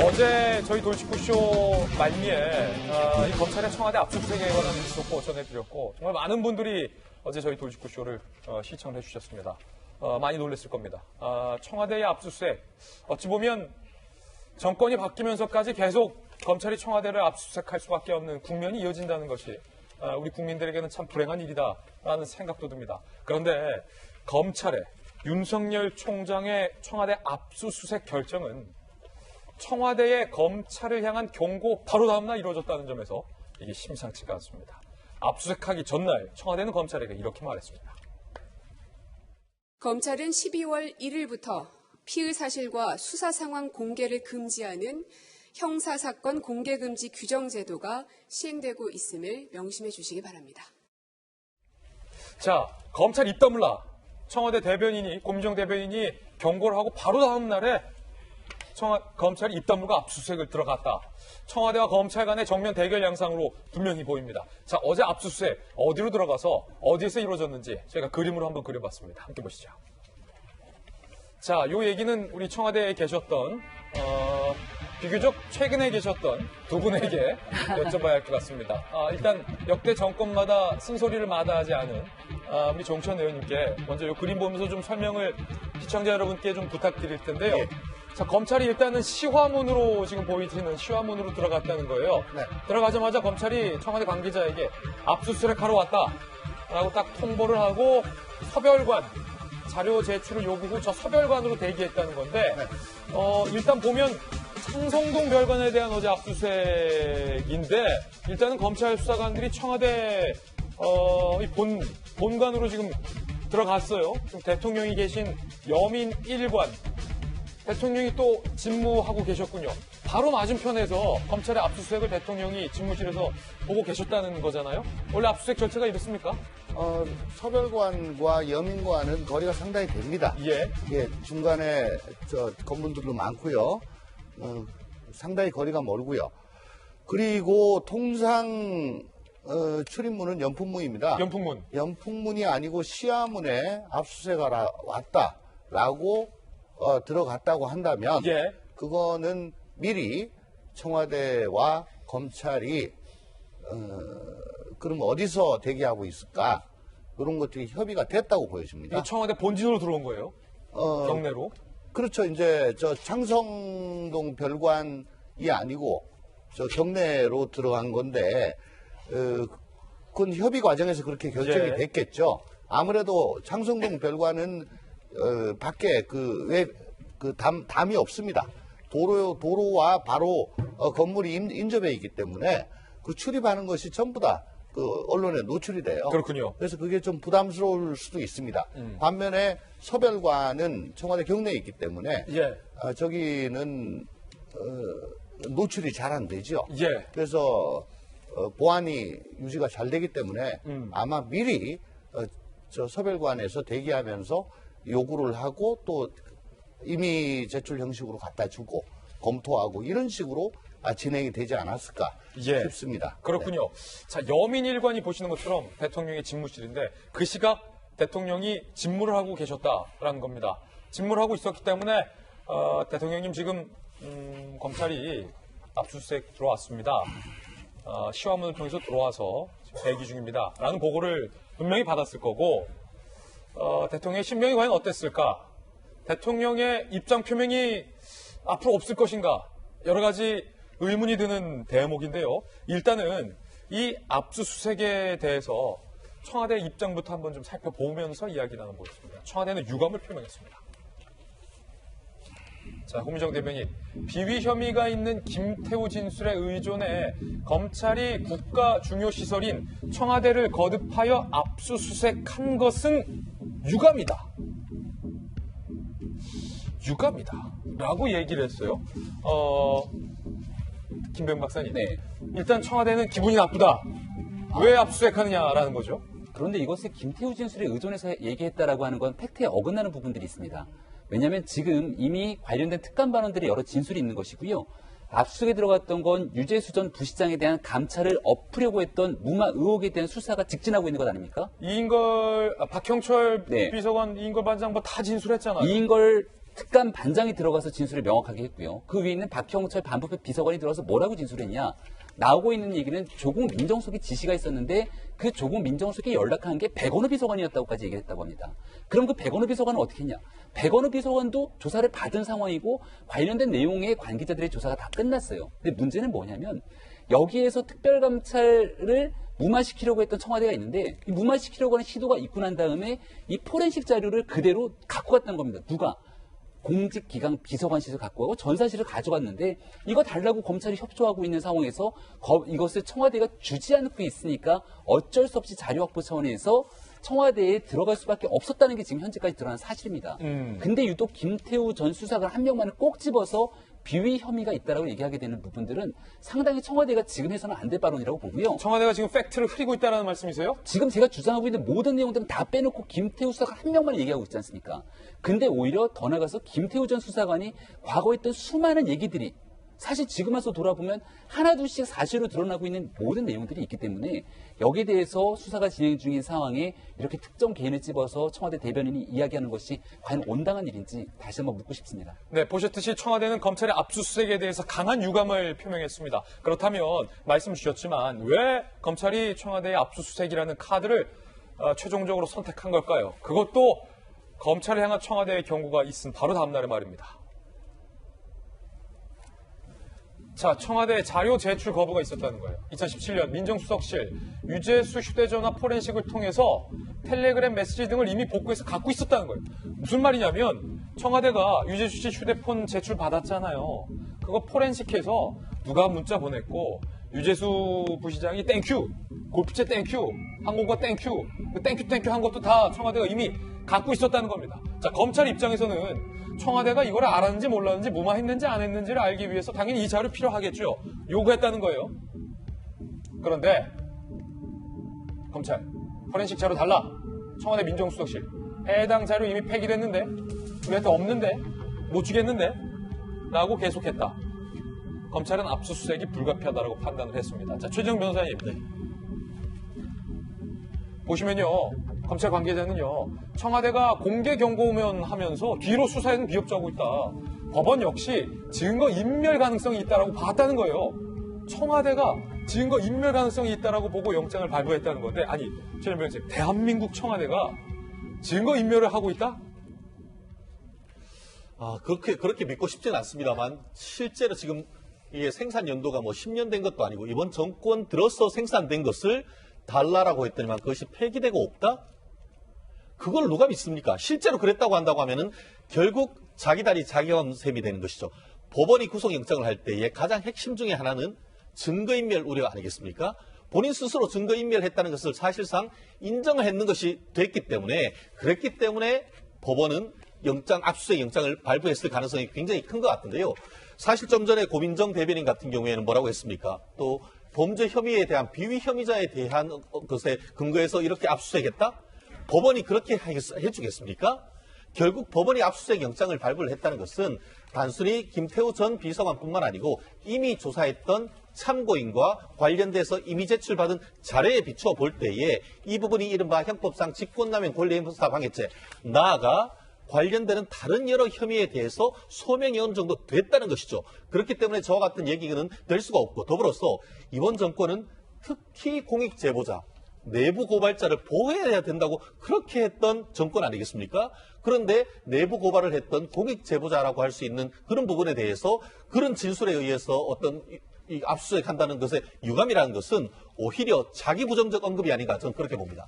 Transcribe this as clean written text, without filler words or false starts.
어제 저희 돌직구쇼 말미에 이 검찰의 청와대 압수수색에 관한 뉴스 전해드렸고 정말 많은 분들이 어제 저희 돌직구쇼를 시청을 해주셨습니다. 많이 놀랐을 겁니다. 청와대의 압수수색 어찌 보면 정권이 바뀌면서까지 계속 검찰이 청와대를 압수수색할 수밖에 없는 국면이 이어진다는 것이 우리 국민들에게는 참 불행한 일이다라는 생각도 듭니다. 그런데 검찰의 윤석열 총장의 청와대 압수수색 결정은 청와대의 검찰을 향한 경고 바로 다음날 이루어졌다는 점에서 이게 심상치가 않습니다. 압수수색하기 전날 청와대는 검찰에게 이렇게 말했습니다. 검찰은 12월 1일부터 피의 사실과 수사 상황 공개를 금지하는 형사사건 공개금지 규정제도가 시행되고 있음을 명심해 주시기 바랍니다. 자, 검찰 입 다물라. 청와대 대변인이, 고민정 대변인이 경고를 하고 바로 다음 날에 검찰이 입 다물고 압수수색을 들어갔다. 청와대와 검찰 간의 정면 대결 양상으로 분명히 보입니다. 자, 어제 압수수색 어디로 들어가서 어디에서 이루어졌는지 제가 그림으로 한번 그려봤습니다. 함께 보시죠. 자, 요 얘기는 우리 청와대에 계셨던 비교적 최근에 계셨던 두 분에게 여쭤봐야 할 것 같습니다. 일단 역대 정권마다 쓴소리를 마다하지 않은 우리 정천 의원님께 먼저 이 그림 보면서 좀 설명을 시청자 여러분께 좀 부탁드릴 텐데요. 예. 자, 검찰이 일단은 시화문으로 지금 보이시는 시화문으로 들어갔다는 거예요. 네. 들어가자마자 검찰이 청와대 관계자에게 압수수색하러 왔다라고 딱 통보를 하고 서별관 자료 제출을 요구 후 저 서별관으로 대기했다는 건데 네. 일단 보면 창성동 별관에 대한 어제 압수수색인데 일단은 검찰 수사관들이 청와대 이 본관으로 지금 들어갔어요. 지금 대통령이 계신 여민 1관 대통령이 또 집무하고 계셨군요. 바로 맞은편에서 검찰의 압수수색을 대통령이 집무실에서 보고 계셨다는 거잖아요. 원래 압수수색 절차가 이렇습니까? 서별관과 여민관은 거리가 상당히 됩니다. 예. 예, 중간에 건물들도 많고요. 상당히 거리가 멀고요. 그리고 통상 출입문은 연풍문입니다. 연풍문. 연풍문이 아니고 시야문에 압수수색하러 왔다라고 들어갔다고 한다면 예. 그거는 미리 청와대와 검찰이 그럼 어디서 대기하고 있을까? 이런 것들이 협의가 됐다고 보여집니다. 청와대 본진으로 들어온 거예요? 경내로? 그렇죠. 이제 창성동 별관이 아니고 경내로 들어간 건데 그건 협의 과정에서 그렇게 결정이 예. 됐겠죠. 아무래도 창성동 별관은 밖에 담이 없습니다. 도로와 바로 건물이 인접해 있기 때문에 그 출입하는 것이 전부 다 언론에 노출이 돼요. 그렇군요. 그래서 그게 좀 부담스러울 수도 있습니다. 반면에 서별관은 청와대 경내에 있기 때문에 예. 저기는 노출이 잘 안 되죠. 예. 그래서 보안이 유지가 잘 되기 때문에 아마 미리 저 서별관에서 대기하면서 요구를 하고 또 이미 제출 형식으로 갖다 주고 검토하고 이런 식으로 진행이 되지 않았을까 예. 싶습니다. 그렇군요. 네. 자, 여민일관이 보시는 것처럼 대통령의 집무실인데 그 시각 대통령이 집무를 하고 계셨다라는 겁니다. 집무를 하고 있었기 때문에 대통령님 지금 검찰이 압수수색 들어왔습니다. 시화문을 통해서 들어와서 대기 중입니다. 라는 보고를 분명히 받았을 거고 대통령의 심경이 과연 어땠을까? 대통령의 입장 표명이 앞으로 없을 것인가? 여러 가지 의문이 드는 대목인데요. 일단은 이 압수수색에 대해서 청와대 입장부터 한번 좀 살펴보면서 이야기 나눠보겠습니다. 청와대는 유감을 표명했습니다. 자, 고민정 대변인, 비위 혐의가 있는 김태우 진술에 의존해 검찰이 국가 중요 시설인 청와대를 거듭하여 압수수색한 것은 유감이다. 유감이다. 라고 얘기를 했어요. 김병 박사님. 네. 일단 청와대는 기분이 나쁘다. 왜 압수수색하느냐라는 거죠. 그런데 이것을 김태우 진술에 의존해서 얘기했다라고 하는 건 팩트에 어긋나는 부분들이 있습니다. 왜냐하면 지금 이미 관련된 특감반원들의 여러 진술이 있는 것이고요. 압수수색에 들어갔던 건 유재수 전 부시장에 대한 감찰을 엎으려고 했던 무마 의혹에 대한 수사가 직진하고 있는 것 아닙니까? 박형철 네. 비서관, 이인걸 반장 뭐 다 진술했잖아요. 이인걸 특감 반장이 들어가서 진술을 명확하게 했고요. 그 위에 있는 박형철 반부패 비서관이 들어가서 뭐라고 진술했냐. 나오고 있는 얘기는 조국 민정수석의 지시가 있었는데 그 조국 민정수석이 연락한 게 백원우 비서관이었다고까지 얘기를 했다고 합니다. 그럼 그 백원우 비서관은 어떻게 했냐. 백원우 비서관도 조사를 받은 상황이고 관련된 내용의 관계자들의 조사가 다 끝났어요. 근데 문제는 뭐냐면 여기에서 특별감찰을 무마시키려고 했던 청와대가 있는데 이 무마시키려고 하는 시도가 있고 난 다음에 이 포렌식 자료를 그대로 갖고 갔다는 겁니다. 누가? 공직기강 비서관실을 갖고 가고 전사실을 가져갔는데 이거 달라고 검찰이 협조하고 있는 상황에서 이것을 청와대가 주지 않고 있으니까 어쩔 수 없이 자료 확보 차원에서 청와대에 들어갈 수밖에 없었다는 게 지금 현재까지 드러난 사실입니다. 근데 유독 김태우 전 수사관 한 명만을 꼭 집어서 비위 혐의가 있다라고 얘기하게 되는 부분들은 상당히 청와대가 지금 해서는 안 될 발언이라고 보고요. 청와대가 지금 팩트를 흐리고 있다는 말씀이세요? 지금 제가 주장하고 있는 모든 내용들은 다 빼놓고 김태우 수사관 한 명만 얘기하고 있지 않습니까? 근데 오히려 더 나가서 김태우 전 수사관이 과거에 했던 수많은 얘기들이 사실 지금 와서 돌아보면 하나둘씩 사실로 드러나고 있는 모든 내용들이 있기 때문에 여기에 대해서 수사가 진행 중인 상황에 이렇게 특정 개인을 집어서 청와대 대변인이 이야기하는 것이 과연 온당한 일인지 다시 한번 묻고 싶습니다. 네, 보셨듯이 청와대는 검찰의 압수수색에 대해서 강한 유감을 표명했습니다. 그렇다면 말씀 주셨지만 왜 검찰이 청와대의 압수수색이라는 카드를 최종적으로 선택한 걸까요? 그것도 검찰을 향한 청와대의 경고가 있은 바로 다음 날의 말입니다. 자, 청와대 자료 제출 거부가 있었다는 거예요. 2017년 민정수석실 유재수 휴대전화 포렌식을 통해서 텔레그램 메시지 등을 이미 복구해서 갖고 있었다는 거예요. 무슨 말이냐면 청와대가 유재수 씨 휴대폰 제출 받았잖아요. 그거 포렌식해서 누가 문자 보냈고 유재수 부시장이 땡큐, 골프채 땡큐, 항공과 땡큐, 그 땡큐 한 것도 다 청와대가 이미 갖고 있었다는 겁니다. 자, 검찰 입장에서는 청와대가 이걸 알았는지 몰랐는지 무마했는지 안 했는지를 알기 위해서 당연히 이 자료 필요하겠죠. 요구했다는 거예요. 그런데 검찰 포렌식 자료 달라. 청와대 민정수석실 해당 자료 이미 폐기됐는데 우리한테 없는데 못 주겠는데 라고 계속했다. 검찰은 압수수색이 불가피하다고 판단을 했습니다. 자, 최재형 변호사님 보시면요. 검찰 관계자는요. 청와대가 공개 경고문 하면서 뒤로 수사에는 비협조하고 있다. 법원 역시 증거 인멸 가능성이 있다라고 봤다는 거예요. 청와대가 증거 인멸 가능성이 있다라고 보고 영장을 발부했다는 건데 아니, 최재형 변호사님, 대한민국 청와대가 증거 인멸을 하고 있다? 그렇게 믿고 싶지는 않습니다만 실제로 지금 이게 생산 연도가 10년 된 것도 아니고 이번 정권 들어서 생산된 것을 달라라고 했더니만 그것이 폐기되고 없다? 그걸 누가 믿습니까? 실제로 그랬다고 한다고 하면은 결국 자기 다리 자기 건 셈이 되는 것이죠. 법원이 구속영장을 할 때의 가장 핵심 중에 하나는 증거인멸 우려 아니겠습니까? 본인 스스로 증거인멸했다는 것을 사실상 인정을 했는 것이 그랬기 때문에 법원은 압수수색 영장을 발부했을 가능성이 굉장히 큰 것 같은데요. 사실 좀 전에 고민정 대변인 같은 경우에는 뭐라고 했습니까? 또 범죄 혐의에 대한 비위 혐의자에 대한 것에 근거해서 이렇게 압수수색했다? 법원이 그렇게 해주겠습니까? 결국 법원이 압수수색 영장을 발부를 했다는 것은 단순히 김태우 전 비서관뿐만 아니고 이미 조사했던 참고인과 관련돼서 이미 제출받은 자료에 비추어 볼 때에 이 부분이 이른바 형법상 직권남용 권리행사 방해죄, 나아가 관련되는 다른 여러 혐의에 대해서 소명이 어느 정도 됐다는 것이죠. 그렇기 때문에 저와 같은 얘기는 될 수가 없고, 더불어서 이번 정권은 특히 공익제보자, 내부 고발자를 보호해야 된다고 그렇게 했던 정권 아니겠습니까? 그런데 내부 고발을 했던 공익제보자라고 할 수 있는 그런 부분에 대해서 그런 진술에 의해서 어떤 압수수색한다는 것의 유감이라는 것은 오히려 자기 부정적 언급이 아닌가 저는 그렇게 봅니다.